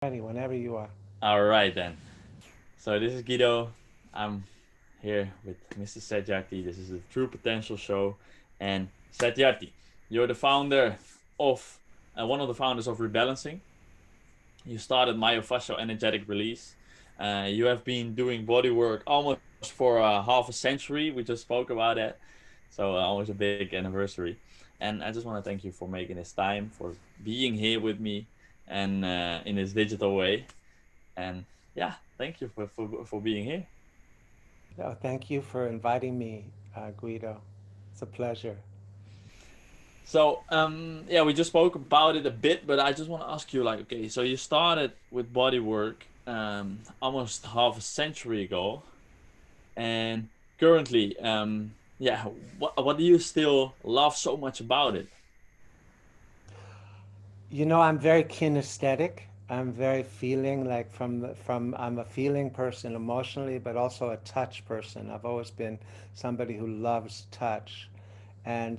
Ready whenever you are. All right then. So this is Guido. I'm here with Mr. Satyarthi. This is the True Potential Show, and Satyarthi, you're the founder of one of the founders of Rebalancing. You started myofascial energetic release. You have been doing body work almost for half a century. We just spoke about that, so almost a big anniversary. And I just want to thank you for making this time, for being here with me, and in this digital way. And yeah, thank you for being here. Oh, thank you for inviting me, Guido. It's a pleasure. So yeah, we just spoke about it a bit, but I just want to ask you, like, okay, so you started with bodywork almost half a century ago, and currently, yeah, what do you still love so much about it? I'm very kinesthetic. I'm very feeling like I'm a feeling person emotionally, but also a touch person. I've always been somebody who loves touch, and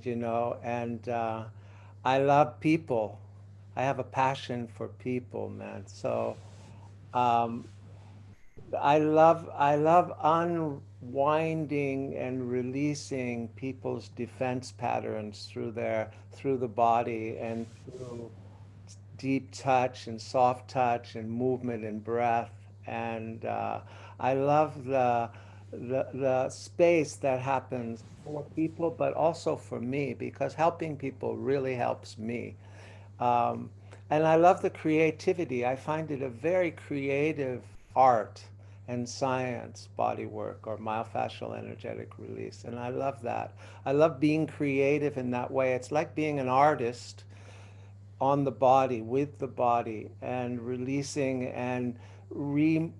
I love people. I have a passion for people, man. So um, I love unwinding and releasing people's defense patterns through the body and through deep touch and soft touch and movement and breath. And I love the space that happens for people, but also for me, because helping people really helps me. Um, and I love the creativity. I find it a very creative art and science, body work or myofascial energetic release. And I love that. I love being creative in that way. It's like being an artist on the body, with the body, and releasing and like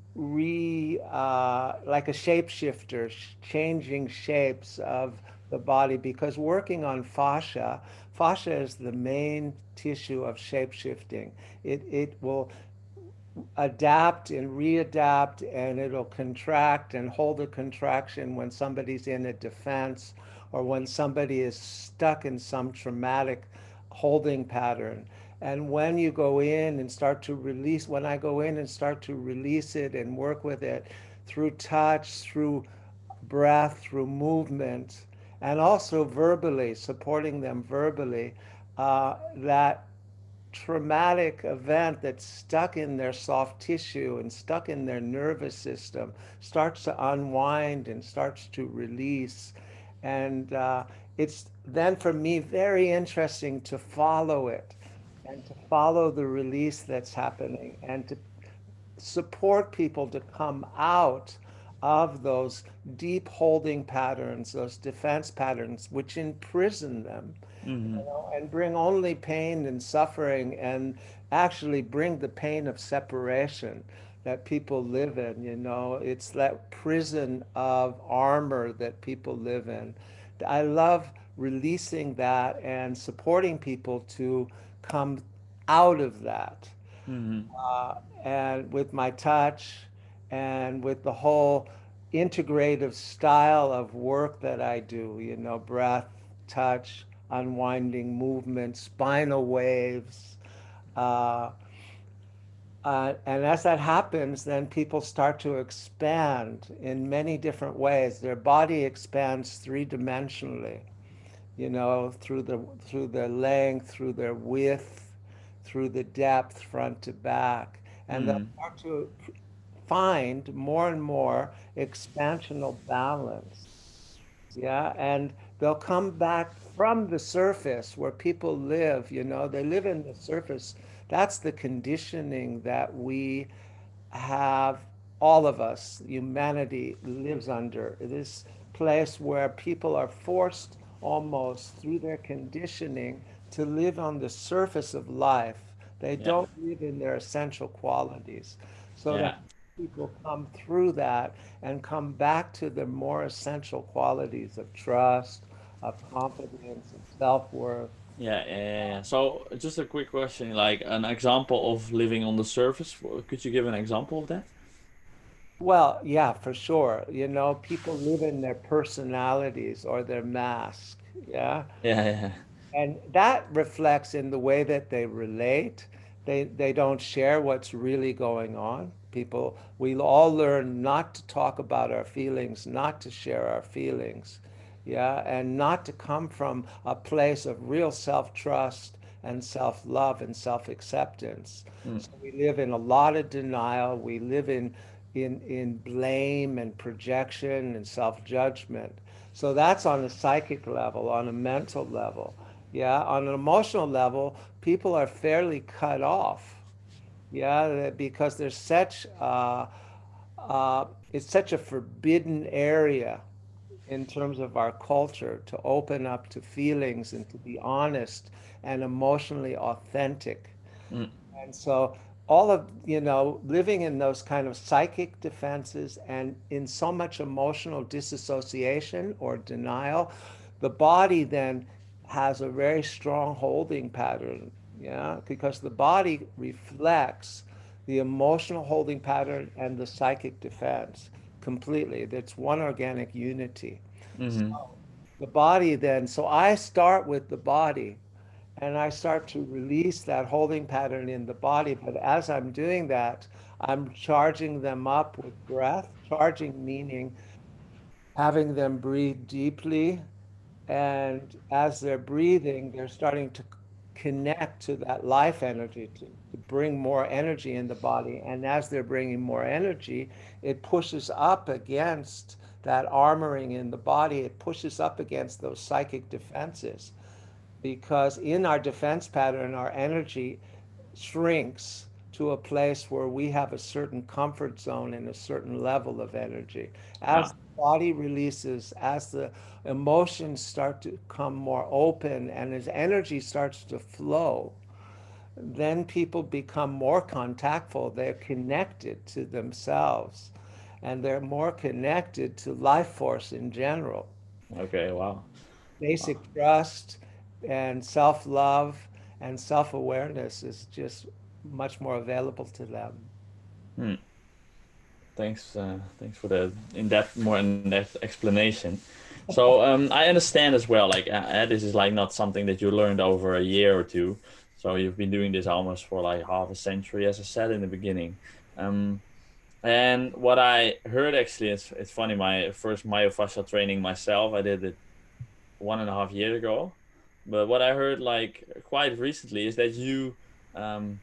a shapeshifter, changing shapes of the body. Because working on fascia is the main tissue of shapeshifting. It will adapt and readapt, and it'll contract and hold a contraction when somebody's in a defense or when somebody is stuck in some traumatic holding pattern. And when you go in and start to release, when I go in and start to release it and work with it through touch, through breath, through movement, and also verbally, supporting them verbally, that traumatic event that's stuck in their soft tissue and stuck in their nervous system starts to unwind and starts to release. And it's then for me very interesting to follow it and to follow the release that's happening and to support people to come out of those deep holding patterns, those defense patterns, which imprison them, Mm-hmm. and bring only pain and suffering and actually bring the pain of separation that people live in. It's that prison of armor that people live in. I love releasing that and supporting people to come out of that, Mm-hmm. and with my touch and with the whole integrative style of work that I do, breath, touch, unwinding movement, spinal waves. Uh, and as that happens, then people start to expand in many different ways. Their body expands three-dimensionally, through their length, through their width, through the depth, front to back, and they'll Mm-hmm. start to find more and more expansional balance. Yeah, and they'll come back from the surface where people live. They live in the surface. That's the conditioning that we have, all of us, humanity lives under. This place where people are forced almost through their conditioning to live on the surface of life. They Yeah. don't live in their essential qualities. So to Yeah. have people come through that and come back to the more essential qualities of trust, of confidence, of self-worth. Yeah. So just a quick question, like an example of living on the surface. Could you give an example of that? Well, yeah, for sure. People live in their personalities or their mask. Yeah. Yeah. And that reflects in the way that they relate. They don't share what's really going on. People, we all learn not to talk about our feelings, not to share our feelings, yeah, and not to come from a place of real self-trust and self-love and self-acceptance. Mm. So we live in a lot of denial. We live in blame and projection and self-judgment. So that's on a psychic level, on a mental level. Yeah, on an emotional level, people are fairly cut off. Yeah, because there's such it's such a forbidden area in terms of our culture to open up to feelings and to be honest and emotionally authentic. Mm. And so all of, living in those kind of psychic defenses and in so much emotional disassociation or denial, the body then has a very strong holding pattern, yeah, because the body reflects the emotional holding pattern and the psychic defense completely. That's one organic unity. So Mm-hmm. the body then, so I start with the body and I start to release that holding pattern in the body. But as I'm doing that, I'm charging them up with breath, charging meaning having them breathe deeply. And as they're breathing, they're starting to connect to that life energy to bring more energy in the body. And as they're bringing more energy, it pushes up against that armoring in the body. It pushes up against those psychic defenses because in our defense pattern, our energy shrinks to a place where we have a certain comfort zone and a certain level of energy. As Ah, the body releases, as the emotions start to come more open, and as energy starts to flow, then people become more contactful. They're connected to themselves and they're more connected to life force in general. okay, wow. Wow. Basic trust and self-love and self-awareness is just much more available to them. Hmm. Thanks for the more in-depth explanation. So I understand as well. Like this is like not something that you learned over a year or two. So you've been doing this almost for like half a century, as I said in the beginning. Um, and what I heard actually, it's funny. My first myofascial training myself, I did it 1.5 years ago. But what I heard like quite recently is that you um,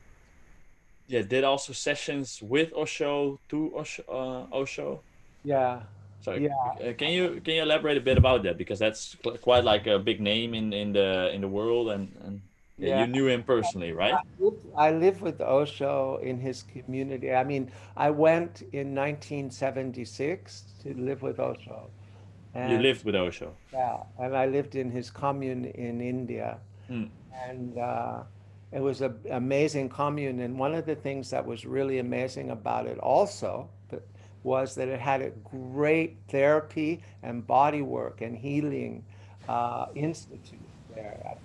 yeah, did also sessions with Osho to Osho. Yeah, So yeah, can you elaborate a bit about that, because that's quite like a big name in the world, and yeah, yeah. you knew him personally, right? I live with Osho in his community. I mean, I went in 1976 to live with Osho, You and lived with Osho. yeah, and I lived in his commune in India. Mm. And it was an amazing commune. And one of the things that was really amazing about it also was that it had a great therapy and body work and healing institute there.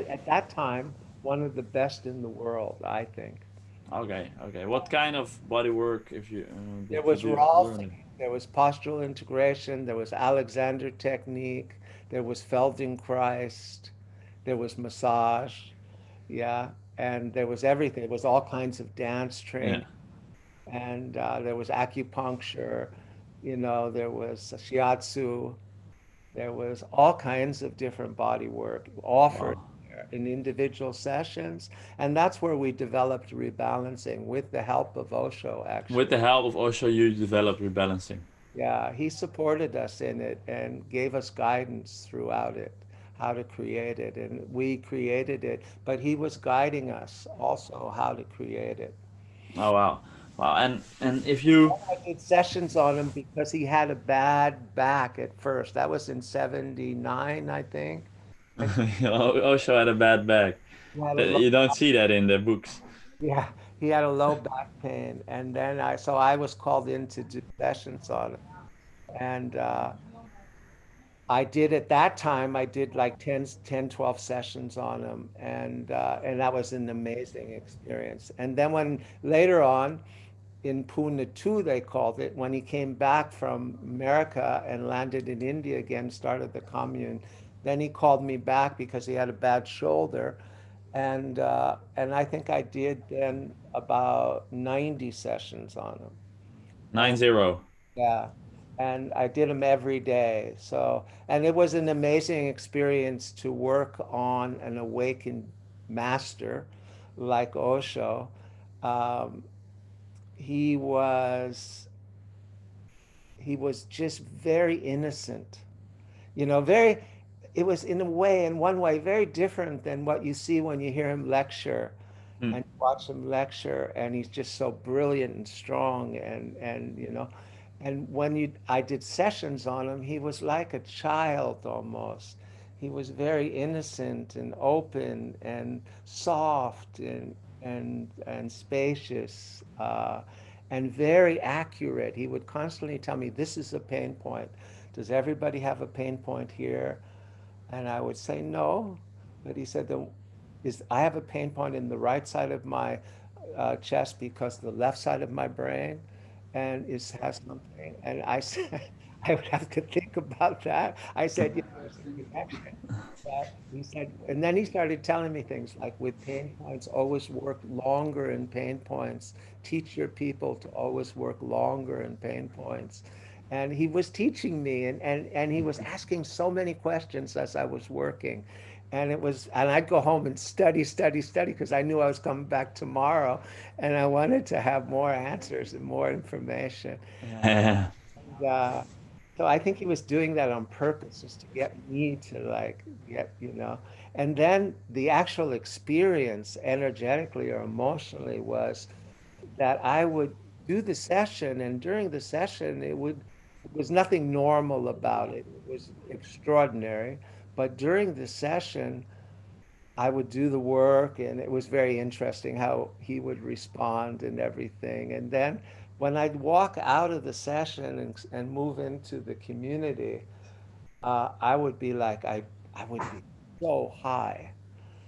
At that time, one of the best in the world, I think. Okay, okay. What kind of body work if you There did you was do learn it? Rolfing, there was postural integration, there was Alexander technique, there was Feldenkrais, there was massage. Yeah, and there was everything. There was all kinds of dance Yeah. training, and there was acupuncture. There was shiatsu. There was all kinds of different body work offered Wow. there in individual sessions, and that's where we developed rebalancing with the help of Osho, With actually. the help of Osho, you developed rebalancing. Yeah, he supported us in it and gave us guidance throughout it, how to create it. And we created it, but he was guiding us also how to create it. Oh wow, wow. And if you I did sessions on him because he had a bad back at first. That was in 79, I think. And Osho had a bad back. he had a That low, you don't see that in the books. yeah, he had a low back pain. And then so I was called in to do sessions on him. And I did at that time, I did like 12 sessions on him, and that was an amazing experience. And then when later on in Pune 2, they called it, when he came back from America and landed in India again, started the commune, then he called me back because he had a bad shoulder. and I think I did then about 90 sessions on him. Nine zero. Yeah. And I did them every day. So, and it was an amazing experience to work on an awakened master like Osho. Um, he was he was just very innocent, very, it was in a way, in one way, very different than what you see when you hear him lecture Mm. and watch him lecture, and he's just so brilliant and strong, and when I did sessions on him, he was like a child almost. He was very innocent and open and soft and spacious, and very accurate. He would constantly tell me, "This is a pain point. Does everybody have a pain point here?" And I would say no. But he said, I have a pain point in the right side of my chest because the left side of my brain and is has something. And I said, I would have to think about that. I said, there's a connection. But he said, and then he started telling me things like with pain points, always work longer in pain points. Teach your people to always work longer in pain points. And he was teaching me, and he was asking so many questions as I was working. And I'd go home and study, because I knew I was coming back tomorrow, and I wanted to have more answers and more information. Yeah. uh, so I think he was doing that on purpose, just to get me to like and then the actual experience energetically or emotionally was that I would do the session, and during the session, it was nothing normal about it. It was extraordinary. But during the session, I would do the work, and it was very interesting how he would respond and everything. And then when I'd walk out of the session and move into the community, I would be like, I would be so high.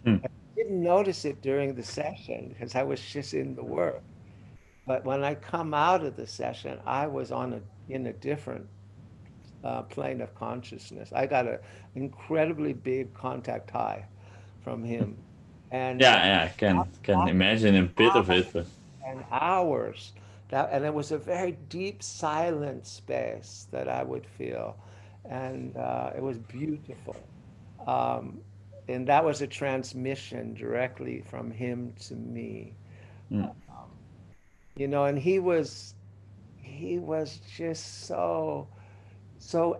Mm. I didn't notice it during the session because I was just in the work. But when I come out of the session, I was in a different plane of consciousness. I got an incredibly big contact high from him, and Yeah, yeah, I can that imagine a bit of it, but and hours. And it was a very deep, silent space that I would feel, and it was beautiful. Um, and that was a transmission directly from him to me. mm, And he was just so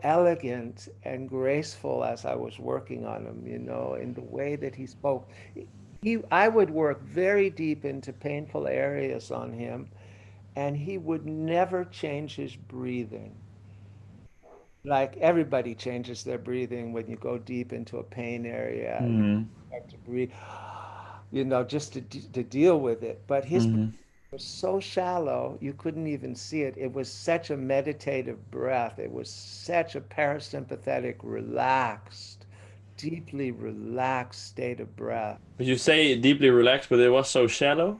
elegant and graceful as I was working on him, in the way that he spoke. I would work very deep into painful areas on him, and he would never change his breathing. Like everybody changes their breathing when you go deep into a pain area. You mm, start to breathe, just to deal with it. But his breathing mm. was so shallow, you couldn't even see it. It was such a meditative breath. It was such a parasympathetic, relaxed, deeply relaxed state of breath. But you say deeply relaxed, but it was so shallow.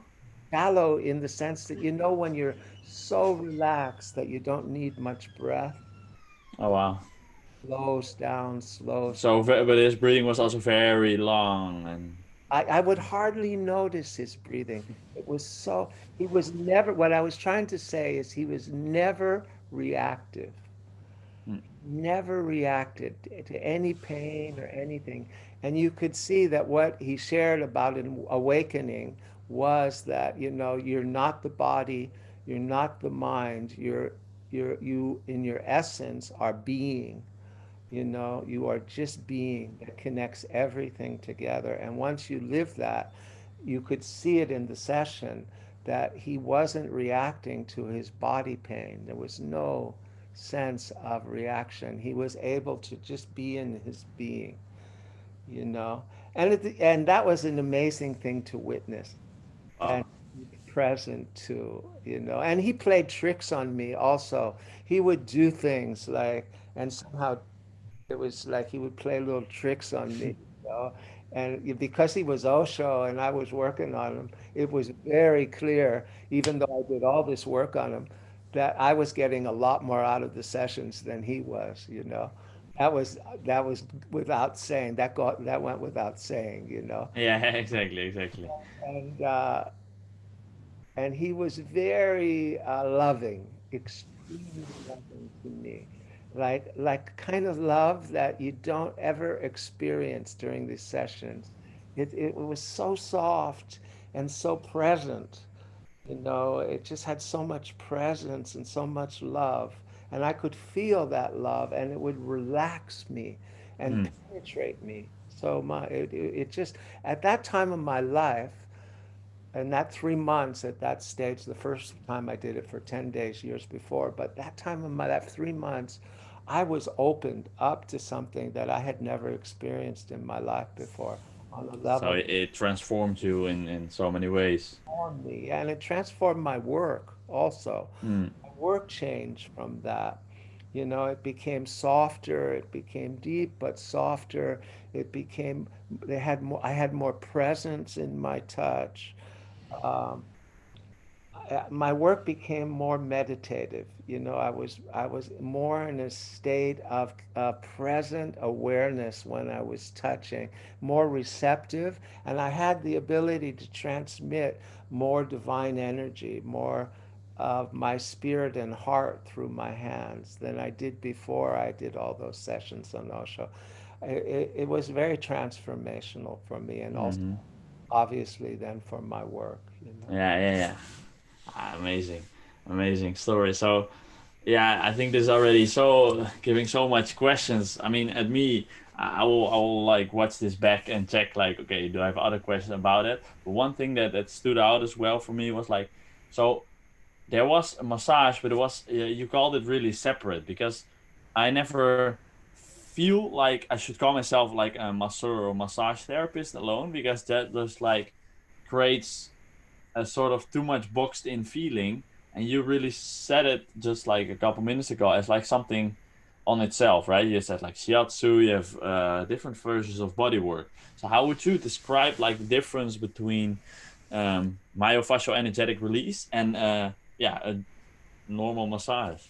Shallow in the sense that when you're so relaxed that you don't need much breath, Oh wow. slows So, down. but his breathing was also very long and. I would hardly notice his breathing. He was never, what I was trying to say is he was never reactive, Mm, never reacted to any pain or anything. And you could see that what he shared about an awakening was that, you're not the body, you're not the mind, you in your essence are being. You are just being that connects everything together. And once you live that, you could see it in the session that he wasn't reacting to his body pain. There was no sense of reaction. He was able to just be in his being, you know. And that was an amazing thing to witness and wow. be present to. And he played tricks on me also. He would do things like, and somehow it was like he would play little tricks on me. And because he was Osho and I was working on him, it was very clear, even though I did all this work on him, that I was getting a lot more out of the sessions than he was. That was that was without saying. That went without saying, you know. Yeah, exactly, exactly. And and he was very loving, extremely loving to me, like kind of love that you don't ever experience during these sessions. It was so soft and so present. You know, it just had so much presence and so much love. And I could feel that love, and it would relax me and Mm. penetrate me so much. It just, at that time of my life, and that 3 months at that stage, the first time I did it for 10 days years before, but that time of my, that 3 months, I was opened up to something that I had never experienced in my life before on a So level it transformed you in so many ways. transformed me, and it transformed my work also. Mm. My work changed from that. You know, it became softer, it became deep but softer. It became they had more I had more presence in my touch. Um, my work became more meditative. You know, I was more in a state of present awareness when I was touching, more receptive, and I had the ability to transmit more divine energy, more of my spirit and heart through my hands than I did before I did all those sessions on Osho. It was very transformational for me, and also Hmm. obviously then for my work, you know. Yeah, yeah, yeah. Ah, amazing, amazing story. So yeah, I think this already so giving so much questions. I mean, at me, I will like watch this back and check like, okay, do I have other questions about it? But one thing that stood out as well for me was like, so there was a massage, but it was you called it really separate because I never feel like I should call myself like a masseur or massage therapist alone because that just like creates a sort of too much boxed in feeling. And you really said it just like a couple minutes ago as like something on itself, right? You said like shiatsu, you have different versions of bodywork. So how would you describe like the difference between myofascial energetic release and yeah, a normal massage?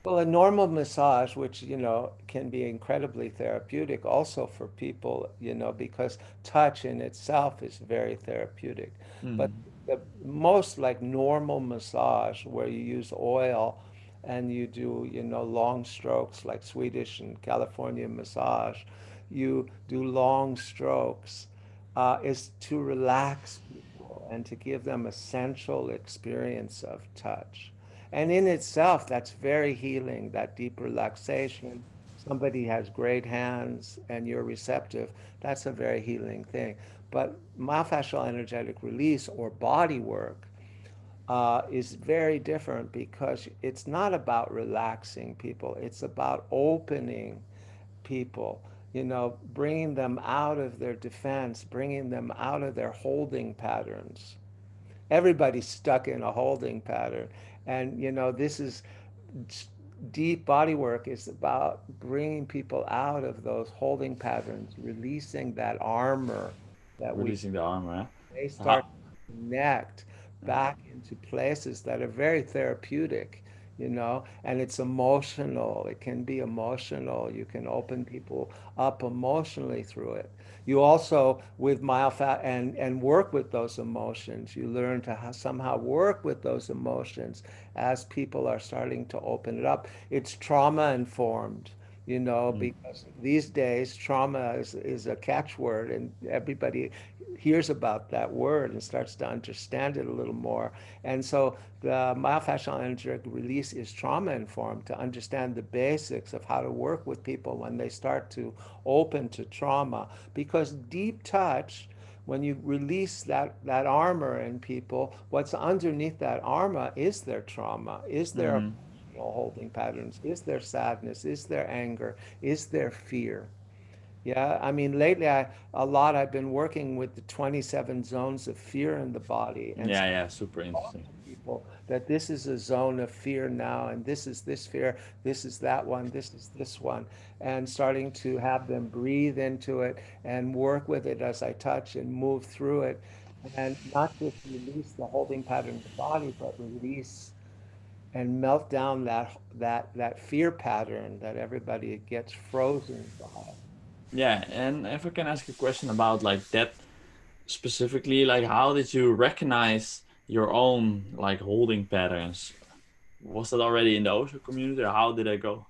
Well, a normal massage, which, you know, can be incredibly therapeutic also for people, you know, because touch in itself is very therapeutic. But Mm. the most like normal massage where you use oil and you do, you know, long strokes like Swedish and Californian massage, you do long strokes, is to relax people and to give them a sensual experience of touch. And in itself, that's very healing, that deep relaxation. Somebody has great hands and you're receptive. That's a very healing thing. But myofascial energetic release or body work is very different because it's not about relaxing people, it's about opening people, you know, bringing them out of their defense, bringing them out of their holding patterns. Everybody's stuck in a holding pattern. And, you know, this is deep body work is about bringing people out of those holding patterns, releasing that armor that we Releasing the armor, huh? they So start how, to connect back into places that are very therapeutic, you know, and it's emotional. It can be emotional. You can open people up emotionally through it. You also, with myofascial and work with those emotions, you learn to somehow work with those emotions as people are starting to open it up. It's trauma informed, you know, mm, because these days trauma is a catchword and everybody hears about that word and starts to understand it a little more. And so the myofascial energetic release is trauma informed to understand the basics of how to work with people when they start to open to trauma. Because deep touch, when you release that armor in people, what's underneath that armor is their trauma, is their mm, emotional holding patterns, is their sadness, is their anger, is their fear. Yeah, I mean, lately a lot I've been working with the 27 zones of fear in the body and yeah, yeah, super interesting. people that this is a zone of fear now, and this is this fear, this is that one, this is this one, and starting to have them breathe into it and work with it as I touch and move through it, and not just release the holding pattern of the body, but release. and melt down that fear pattern that everybody gets frozen by. Yeah, and if I can ask a question about like that specifically, like how did you recognize your own like holding patterns? Was that already in the Osho community, or how did it go?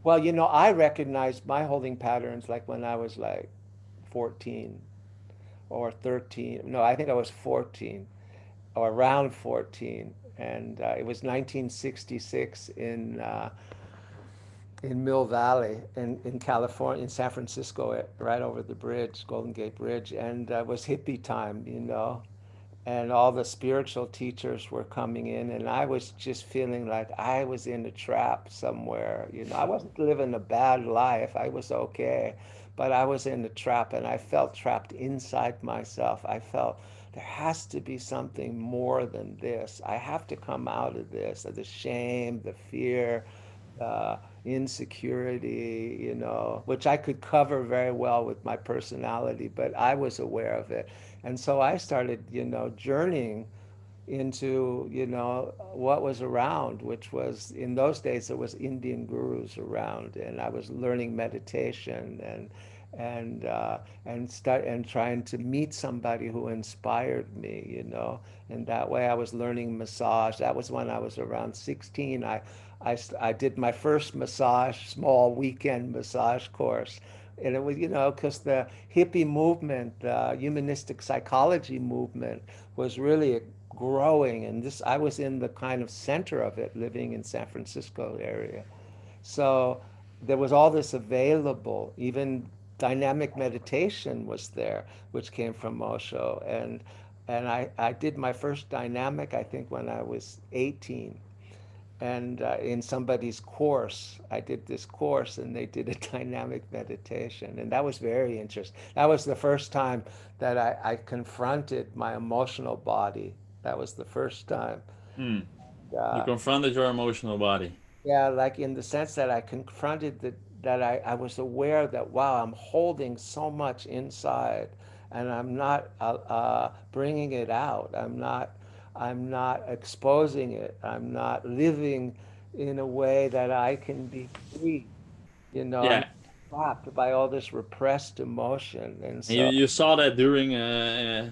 Well, I recognized my holding patterns like when I was like 14 or 13. No, I think I was 14 or around 14. And it was 1966 in Mill Valley in California, in San Francisco, right over the bridge, Golden Gate Bridge. And it was hippie time. And all the spiritual teachers were coming in, and I was just feeling like I was in a trap somewhere. I wasn't living a bad life. I was okay, but I was in a trap, and I felt trapped inside myself. I felt there has to be something more than this. I have to come out of this, of the shame, the fear, insecurity, which I could cover very well with my personality, but I was aware of it. And so I started, journeying into, what was around, which was in those days there was Indian gurus around, and I was learning meditation and trying to meet somebody who inspired me, and that way I was learning massage. That was when I was around 16. I did my first massage, small weekend massage course. And it was, because the hippie movement, the humanistic psychology movement was really growing. And I was in the kind of center of it, living in San Francisco area. So there was all this available. Even dynamic meditation was there, which came from Osho. And I did my first dynamic, I think, when I was 18. And in somebody's course, I did this course, and they did a dynamic meditation, and that was very interesting. That was the first time that I confronted my emotional body. That was the first time. Hmm. You Uh, confronted your emotional body. yeah, like in the sense that I confronted that I was aware that, wow, I'm holding so much inside, and I'm not bringing it out. I'm not exposing it. I'm not living in a way that I can be free. I'm Yeah, trapped by all this repressed emotion. And and you, so you saw that during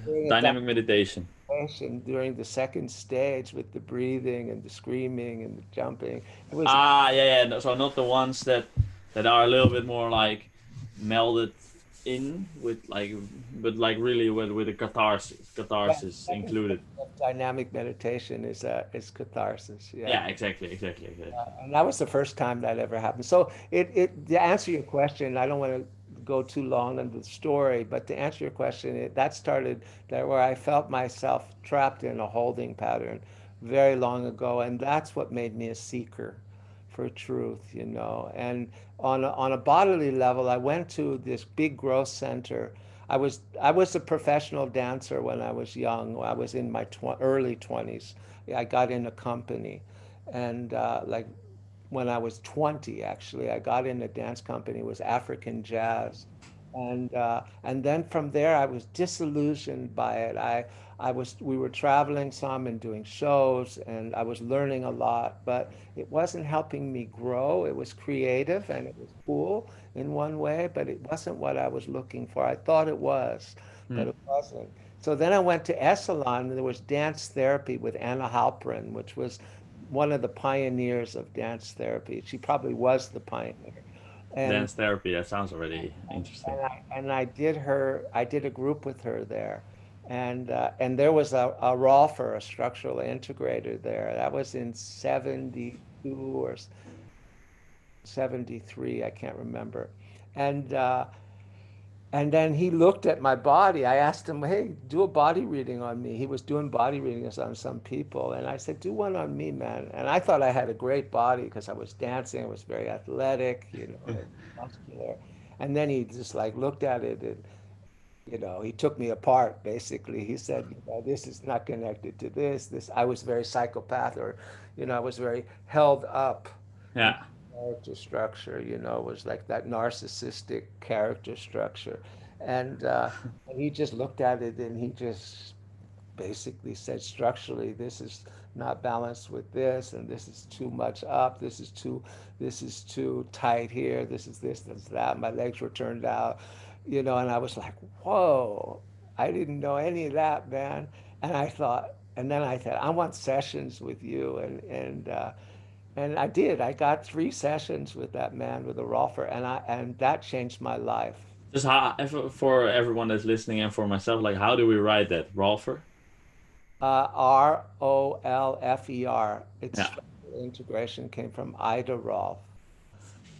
during a dynamic meditation. meditation, during the second stage with the breathing and the screaming and the jumping, it was Ah, yeah, yeah. So not the ones that are a little bit more like melded in with like, but like really with the yeah, catharsis the second included. stage of dynamic meditation is catharsis. Yeah. Yeah, exactly, exactly, exactly. And that was the first time that ever happened. So to answer your question, I don't want to go too long into the story, but to answer your question, that started there where I felt myself trapped in a holding pattern very long ago, and that's what made me a seeker for truth. And on a bodily level, I went to this big growth center. I was a professional dancer when I was young. I was in my early 20s. I got in a company, and like when I was 20, actually, I got in a dance company. It was African jazz, and then from there, I was disillusioned by it. We were traveling some and doing shows, and I was learning a lot, but it wasn't helping me grow. It was creative and it was cool in one way, but it wasn't what I was looking for. I thought it was, Hmm. but it wasn't. So then I went to Esalen, and there was dance therapy with Anna Halprin, which was one of the pioneers of dance therapy. She probably was the pioneer. And Dance therapy. That sounds already interesting. I did a group with her there. And there was a Rolfer, a structural integrator there. That was in 72 or 73, I can't remember. And and then he looked at my body. I asked him, "Hey, do a body reading on me." He was doing body readings on some people, and I said, "Do one on me, man." And I thought I had a great body because I was dancing. I was very athletic, muscular. And then he just like looked at it, and he took me apart. Basically, he said, "This is not connected to this. This." I was very psychopath, or I was very held up in Yeah. character structure. It was like that narcissistic character structure, and he just looked at it, and he just basically said structurally this is not balanced with this, and this is too much up, this is too tight here, this is that, my legs were turned out, and I was like, whoa, I didn't know any of that, man. And I thought, and then I thought, I want sessions with you, and I did. I got 3 sessions with that man, with a Rolfer, and that changed my life. Just how, for everyone that's listening and for myself, like how do we write that? Rolfer? Rolfer. Its Yeah. structural integration came from Ida Rolf,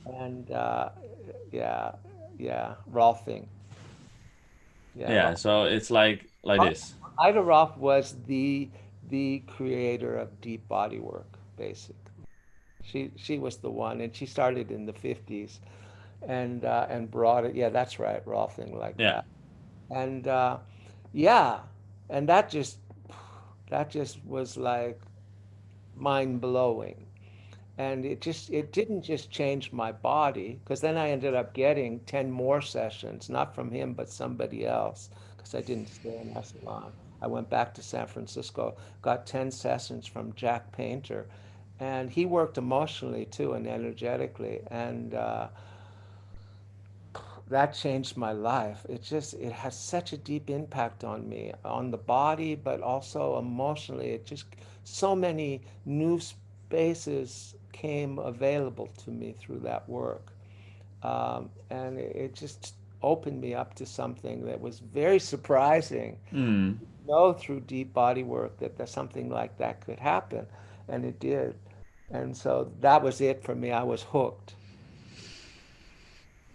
and yeah, yeah, Rolfing, yeah. Yeah, so it's like this. Ida Rolf was the creator of deep body work, basically. She was the one, and she started in the 50s, and brought it. Yeah, that's right, Rolfing, like Yeah. that. And yeah, and that just was like mind blowing. And it didn't just change my body, because then I ended up getting 10 more sessions, not from him but somebody else, because I didn't stay in Esalen. I went back to San Francisco, got 10 sessions from Jack Painter, and he worked emotionally too and energetically, and that changed my life. It has such a deep impact on me, on the body, but also emotionally. It just, so many new spaces came available to me through that work. And it just opened me up to something that was very surprising. Hmm. Know through deep body work that there's something like that could happen. And it did. And so that was it for me. I was hooked.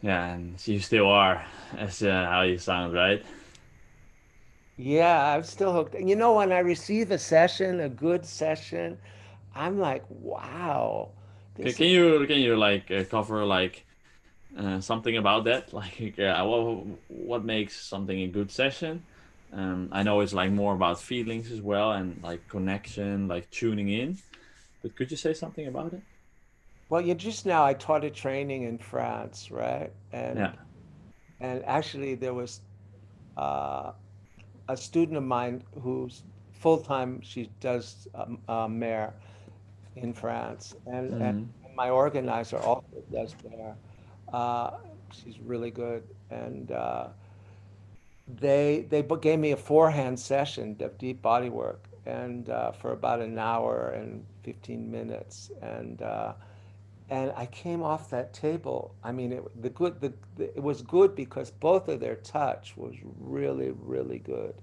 Yeah, and you still are, as how you sound, right? Yeah, I'm still hooked. And when I receive a session, a good session, I'm like, wow, this is, Can you like cover like something about that? Like, what makes something a good session? I know it's like more about feelings as well and like connection, like tuning in. But could you say something about it? well, you just now, I taught a training in France, right? Yeah. And actually there was uh, a student of mine who's full-time, she does mayor in France, and Mm. my organizer also does mayor. Uh, she's really good, and they gave me a forehand session of deep body work, and for about an hour and 15 minutes, and I came off that table. I mean, it was good because both of their touch was really, really good,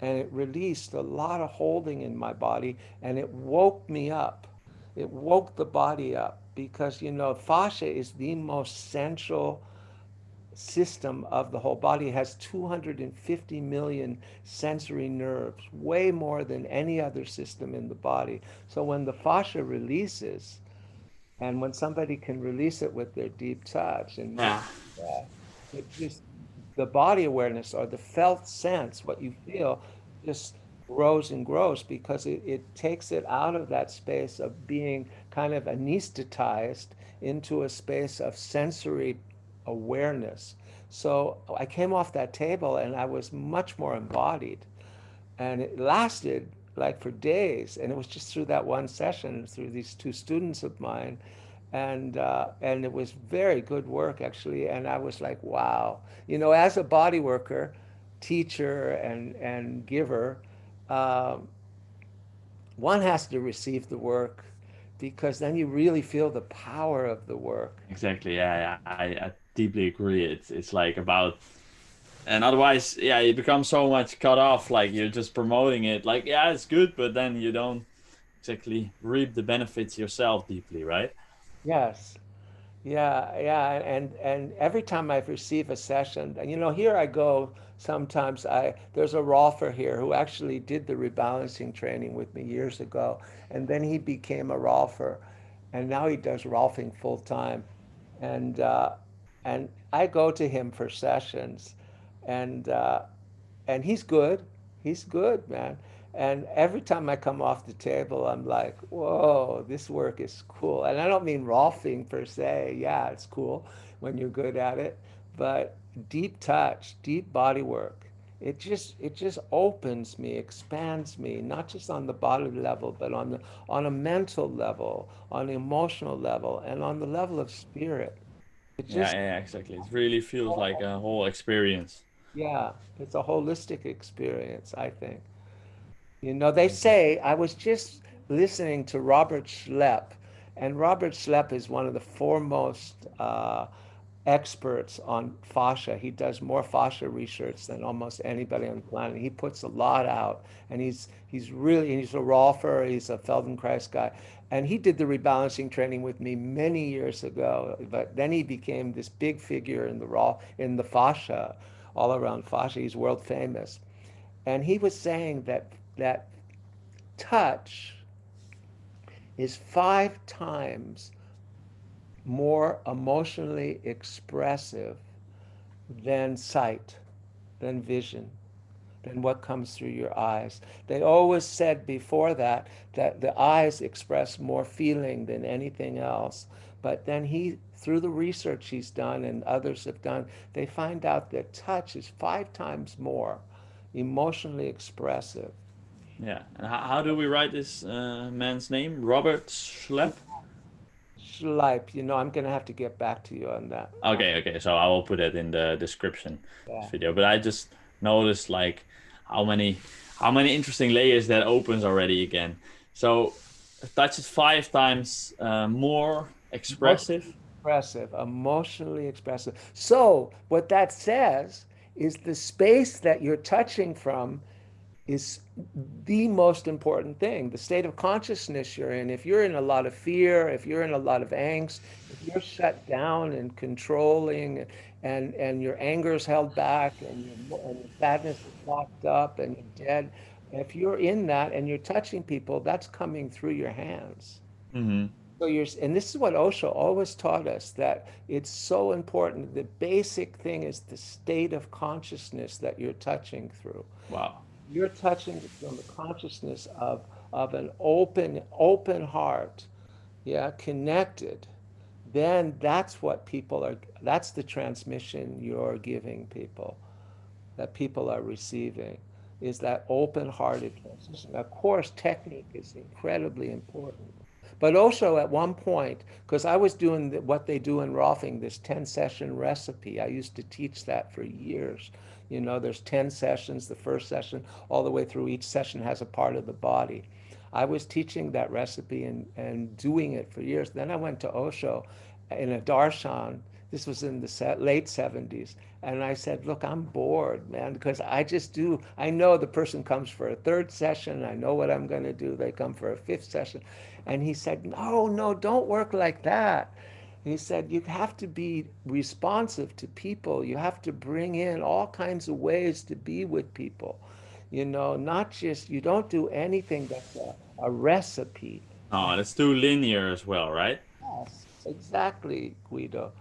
and it released a lot of holding in my body, and it woke me up. It woke the body up, because fascia is the most central system of the whole body. It has 250 million sensory nerves, way more than any other system in the body. So when the fascia releases, and when somebody can release it with their deep touch and really, Yeah. uh, it just, the body awareness or the felt sense, what you feel, just grows and grows, because it takes it out of that space of being kind of anesthetized into a space of sensory awareness. So I came off that table and I was much more embodied, and it lasted like for days, and it was just through that one session, through these 2 students of mine, and it was very good work, actually. And I was like, wow, as a body worker, teacher, and giver, um, one has to receive the work, because then you really feel the power of the work. Exactly. Yeah, yeah. I deeply agree. It's like about, and otherwise, yeah, you become so much cut off. Like you're just promoting it. Like, yeah, it's good, but then you don't exactly reap the benefits yourself deeply, right? Yes. Yeah, yeah, and every time I receive a session, and here I go. Sometimes there's a rolfer here who actually did the rebalancing training with me years ago, and then he became a rolfer, and now he does rolfing full time, and uh, and I go to him for sessions, and he's good. He's good, man. And every time I come off the table, I'm like, whoa, this work is cool. And I don't mean rolfing per se. Yeah, it's cool when you're good at it, but deep touch, deep body work. it just opens me, expands me, not just on the body level, but on a mental level, on the emotional level, and on the level of spirit. It Yeah, just yeah, exactly. It really feels like a whole experience. yeah, it's a holistic experience, I think. They Mhm. say, I was just listening to Robert Schlepp, and Robert Schlepp is one of the foremost experts on fascia. He does more fascia research than almost anybody on the planet. He puts a lot out, and he's a Rolfer, he's a Feldenkrais guy, and he did the rebalancing training with me many years ago. But then he became this big figure in the fascia, all around fascia. He's world famous, and he was saying that touch is 5 times more emotionally expressive than sight, than vision, than what comes through your eyes. They always said before that the eyes express more feeling than anything else. But then through the research he's done and others have done, they find out that touch is 5 times more emotionally expressive. Yeah. And how do we write this man's name? Robert Schlepp? Schleip, I'm going to have to get back to you on that. Okay, okay. So I will put it in the description of this Yeah. video. But I just noticed like how many how many interesting layers that opens already again. So touch is 5 times more Emotionally expressive. expressive, emotionally expressive. So, what that says is the space that you're touching from is the most important thing. The state of consciousness you're in. If you're in a lot of fear, if you're in a lot of angst, if you're shut down and controlling, and your anger is held back, and your sadness is locked up, and you're dead, if you're in that and you're touching people, that's coming through your hands. Hmm. And this is what Osho always taught us, that it's so important. The basic thing is the state of consciousness that you're touching through. Wow. You're touching from the consciousness of an open heart, yeah, connected. Then that's the transmission you're giving people, that people are receiving, is that open-hearted transition. Of course, technique is incredibly important. But Osho, at one point, because I was doing what they do in Rolfing, this 10-session recipe, I used to teach that for years. There's 10 sessions, the first session, all the way through. Each session has a part of the body. I was teaching that recipe and doing it for years. Then I went to Osho in a darshan. This was in the late 70s. And I said, look, I'm bored, man, because I know the person comes for a third session. I know what I'm going to do. They come for a fifth session. And he said, no, no, don't work like that. He said, you have to be responsive to people. You have to bring in all kinds of ways to be with people. Not just, you don't do anything that's a recipe. You Oh, that's too linear as well, right? Yes, exactly, Guido.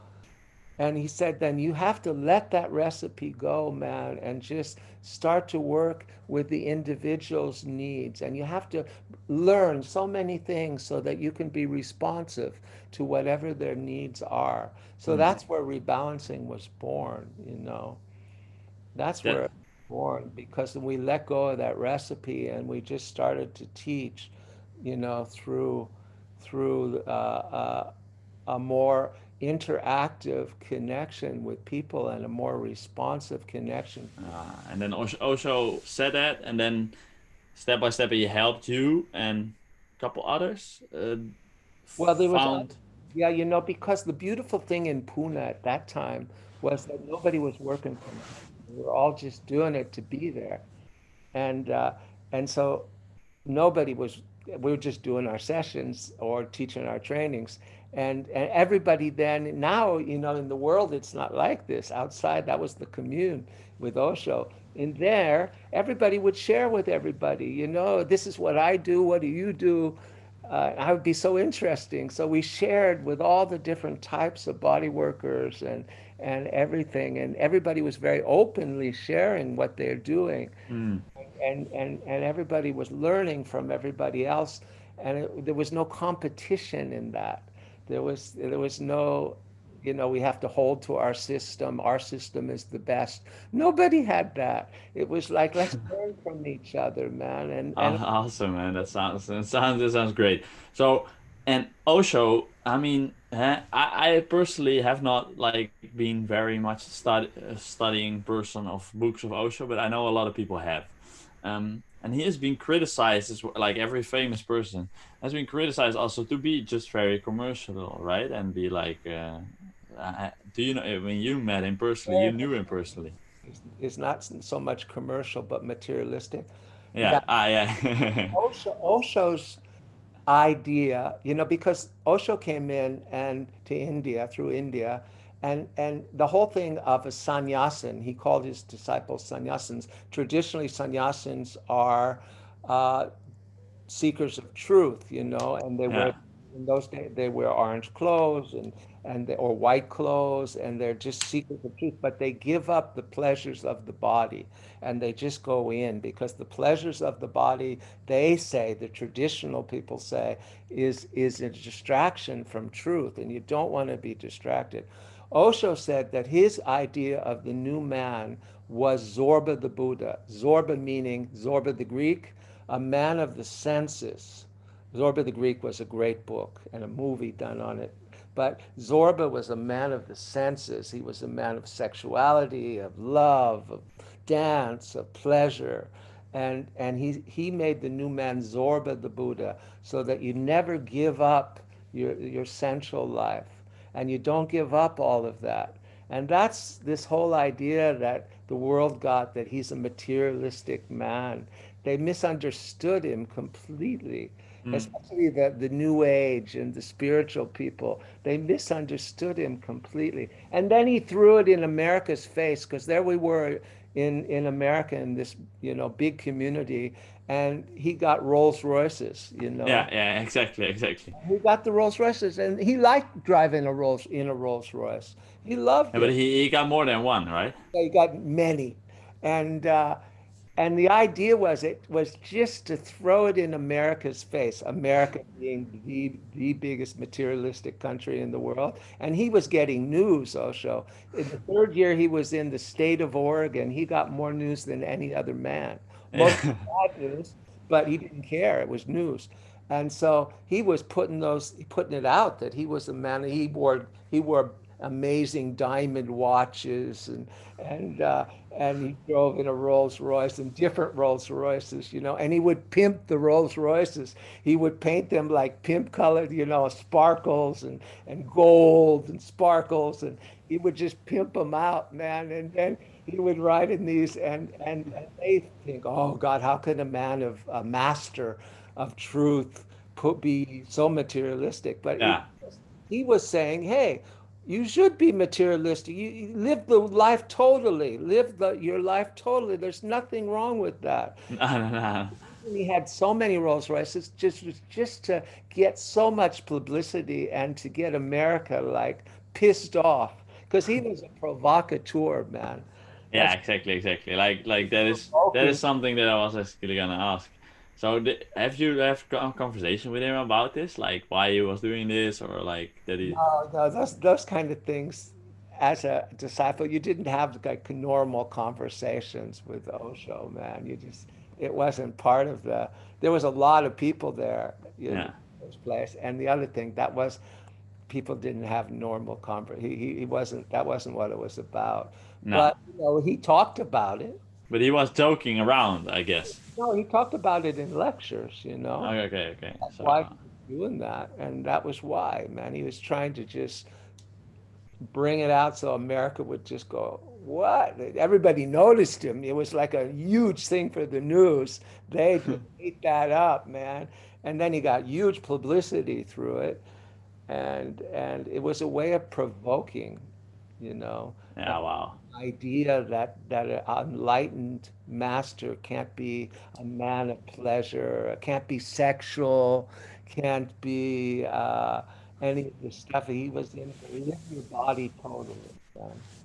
And he said, then you have to let that recipe go, man, and just start to work with the individual's needs. And you have to learn so many things so that you can be responsive to whatever their needs are. So Hmm. that's where rebalancing was born. That's where That it was born, because we let go of that recipe and we just started to teach, through a more interactive connection with people and a more responsive connection. and then Osho said that, and then step by step he helped you and a couple others Well, there was, found. yeah, because the beautiful thing in Pune at that time was that nobody was working from home. We were all just doing it to be there. And so nobody was, we were just doing our sessions or teaching our trainings. And everybody then, now, in the world, it's not like this. Outside, that was the commune with Osho. In there, everybody would share with everybody, this is what I do, what do you do? I would be so interesting. So we shared with all the different types of body workers and everything. And everybody was very openly sharing what they're doing, Hmm. and everybody was learning from everybody else, and there was no competition in that. There was no. we have to hold to our system. Our system is the best. Nobody had that. It was like, let's learn from each other, man. And Awesome, man. That sounds great. So, and Osho, I mean, I personally have not like been very much studying person of books of Osho, but I know a lot of people have. And he has been criticized as like every famous person has been criticized also to be just very commercial, right? And be like, do you know when you met him personally, you knew him personally? it's not so much commercial, but materialistic. Yeah. Yeah, yeah, Osho's idea, because Osho came in and to India through India, and the whole thing of a sannyasin, he called his disciples sannyasins. Traditionally, sannyasins are uh, seekers of truth, and they wear yeah, in those days they wear orange clothes or white clothes, and they're just seekers of truth. But they give up the pleasures of the body, and they just go in because the pleasures of the body, they say, the traditional people say, is a distraction from truth, and you don't want to be distracted. Osho said that his idea of the new man was Zorba the Buddha. Zorba meaning Zorba the Greek, a man of the senses. Zorba the Greek was a great book and a movie done on it. But Zorba was a man of the senses. He was a man of sexuality, of love, of dance, of pleasure. And he made the new man Zorba the Buddha so that you never give up your sensual life and you don't give up all of that. And that's this whole idea that the world got, that he's a materialistic man. They misunderstood him completely, mm, especially the New Age and the spiritual people. They misunderstood him completely. And then he threw it in America's face because there we were in America in this, big community, and he got Rolls Royces. yeah, yeah. Exactly, exactly. He got the Rolls Royces, and he liked driving a Rolls Royce. He loved Yeah, but it. he got more than one, right? He got many, and uh, and the idea was it was just to throw it in America's face. America being the biggest materialistic country in the world, and he was getting news. Osho, in the third year he was in the state of Oregon, he got more news than any other man. Most Yeah, bad news, but he didn't care. It was news. And so he was putting it out that he was a man. He wore amazing diamond watches, and he drove in a Rolls Royce and different Rolls Royces, and he would pimp the Rolls Royces. He would paint them like pimp colored, sparkles and gold and sparkles, and he would just pimp them out, man. And then he would ride in these, and they think, oh God, how can a master of truth be so materialistic? But yeah. he was saying, hey, you should be materialistic. You live the life totally. Your life totally. There's nothing wrong with that. No, no, no. He had so many Rolls Royces just to get so much publicity and to get America like pissed off because he was a provocateur, man. Yeah, That's exactly, exactly. Like that is provoking. something that I was actually gonna ask. So have you have a conversation with him about this, like why he was doing this, or like that he? No, no, those kind of things. As a disciple, you didn't have like normal conversations with Osho, man. It wasn't part of the. There was a lot of people there in Yeah, this place, and the other thing that was people didn't have normal conver. He wasn't. That wasn't what it was about. no. But he talked about it. But he was joking around, I guess. No, he talked about it in lectures. Okay, okay, okay. That's So why he was doing that, and that was why, man. He was trying to just bring it out so America would just go, what? Everybody noticed him. It was like a huge thing for the news. They just ate that up, man. And then he got huge publicity through it. And it was a way of provoking, you know, yeah, wow. idea that an enlightened master can't be a man of pleasure, can't be sexual, can't be any of the stuff he was in. Live your body totally.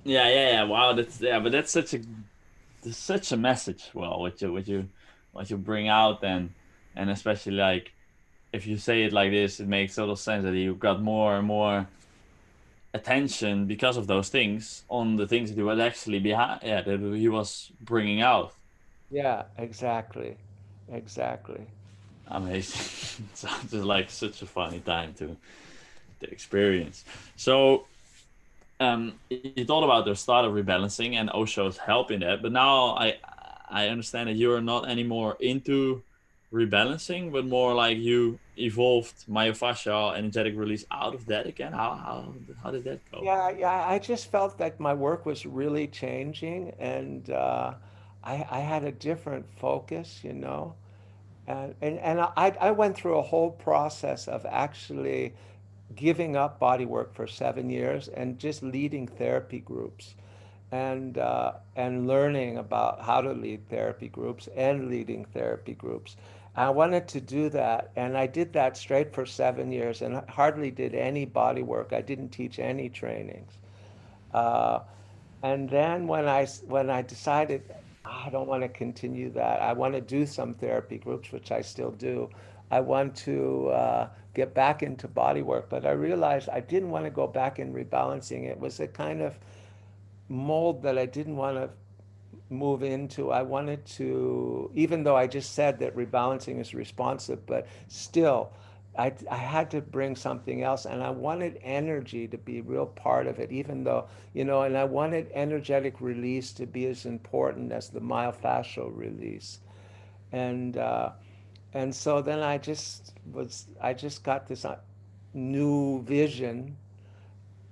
Yeah, yeah, yeah. Wow, but that's such a message. Well, what you bring out, and especially like if you say it like this, it makes total sense that you got more and more attention because of those things on the things that he was actually behind, yeah, that he was bringing out. Yeah, exactly. Exactly. Amazing. Sounds just like such a funny time to experience. So you thought about the start of rebalancing and Osho's help in that, but now I understand that you're not anymore into rebalancing, but more like you evolved myofascial energetic release out of that again. How did that go? Yeah, yeah, I just felt like my work was really changing, and I had a different focus, you know. And I went through a whole process of actually giving up body work for 7 years and just leading therapy groups and learning about how to lead therapy groups and leading therapy groups. I wanted to do that, and I did that straight for 7 years and hardly did any body work. I didn't teach any trainings. Uh, and then when I decided I don't want to continue that, I want to do some therapy groups, which I still do. I want to get back into body work, but I realized I didn't want to go back in rebalancing. It was a kind of mold that I didn't want to move into. I wanted to, even though I just said that rebalancing is responsive, but still, I had to bring something else, and I wanted energy to be a real part of it, even though, and I wanted energetic release to be as important as the myofascial release. And and so then I just got this new vision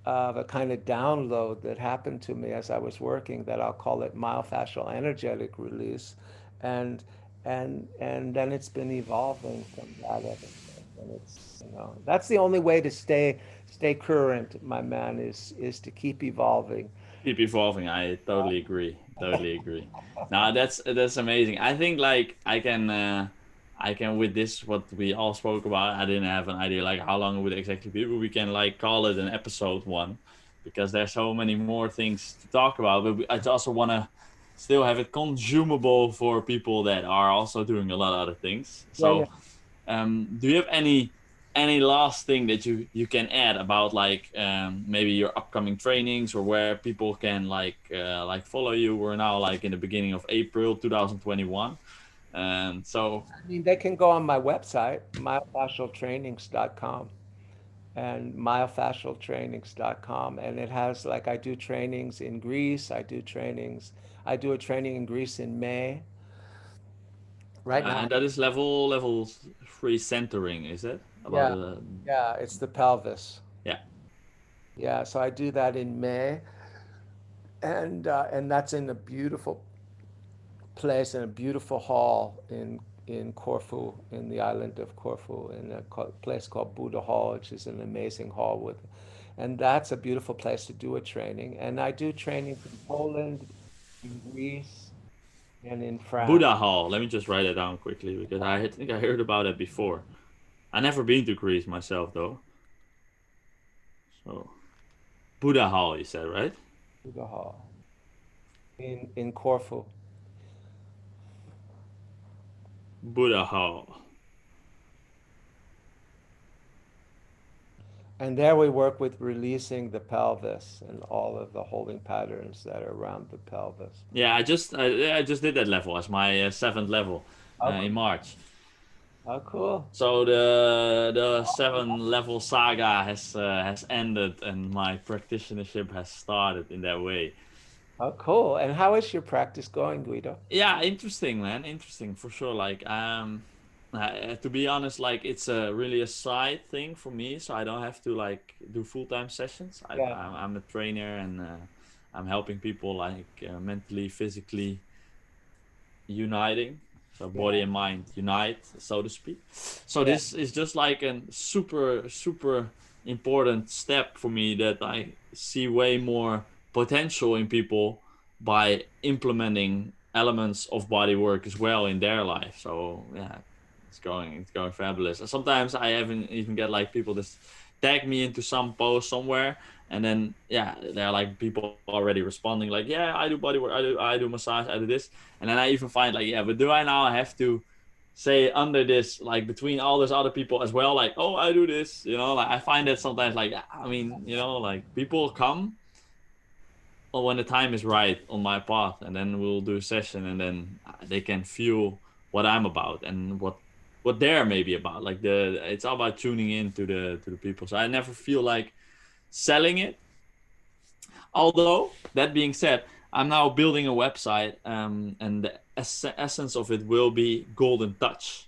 of a kind of download that happened to me as I was working that I'll call it myofascial energetic release, and and then it's been evolving from that ever since. And that's the only way to stay current, my man, is to keep evolving. Keep evolving. I totally agree. Totally agree. Now that's amazing. I think like I can with this what we all spoke about. I didn't have an idea like how long it would exactly be, but we can like call it an episode one because there's so many more things to talk about. But I also want to still have it consumable for people that are also doing a lot of other things. Yeah, yeah. So do you have any last thing that you can add about like maybe your upcoming trainings or where people can like follow you? We're now like in the beginning of April 2021. So I mean, they can go on my website, myofascialtrainings.com, and myofascialtrainings.com, and it has, like, I do trainings in Greece. I do a training in Greece in May right now. and that is level three centering, is it? About Yeah, the yeah, it's the pelvis. yeah. Yeah, so I do that in May, and that's in a beautiful place in a beautiful hall in Corfu, in the island of Corfu, in a place called Buddha Hall, which is an amazing hall and that's a beautiful place to do a training. And I do trainings in Poland, in Greece, and in France. Buddha Hall. Let me just write it down quickly because I think I heard about it before. I never been to Greece myself though. So Buddha Hall, you said, right? Buddha Hall in Corfu. Buddha Hall. And there we work with releasing the pelvis and all of the holding patterns that are around the pelvis. Yeah, I just did that level as my seventh level Oh, in March. oh, cool. So the seven level saga has ended and my practitionership has started in that way. Oh, cool. And how is your practice going, Guido? Yeah, interesting, man. Interesting for sure. Like to be honest, like it's a really a side thing for me, so I don't have to like do full-time sessions. Yeah, I'm a trainer and I'm helping people like mentally, physically uniting, so body yeah, and mind unite, so to speak. So yeah, this is just like a super important step for me that I see way more potential in people by implementing elements of body work as well in their life. So yeah, it's going fabulous. And sometimes I even get like people that tag me into some post somewhere, and then yeah, there are like people already responding like, yeah, I do body work, I do massage, I do this, and then I even find like, yeah, but do I now have to say under this, like between all those other people as well, like, oh, I do this, you know, like I find that sometimes, like, I mean, you know, like people come or when the time is right on my path, and then we'll do a session, and then they can feel what I'm about and what they're maybe about. Like it's all about tuning in to the people. So I never feel like selling it. Although that being said, I'm now building a website, and the essence of it will be Golden Touch.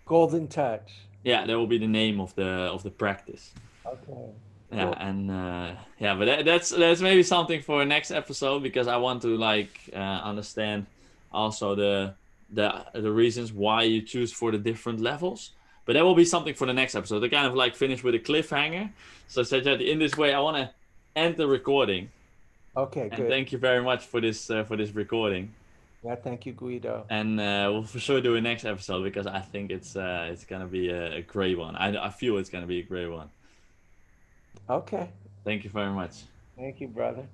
Golden touch. Yeah, that will be the name of the practice. Okay. Yeah, Cool. and yeah, but that's maybe something for next episode, because I want to like understand also the reasons why you choose for the different levels. But that will be something for the next episode. I kind of like finish with a cliffhanger. So Sajjad, in this way, I want to end the recording. Okay, And good. thank you very much for this recording. Yeah, thank you, Guido. And we'll for sure do a next episode, because I think it's gonna be a great one. I feel it's gonna be a great one. Okay. Thank you very much. Thank you, brother.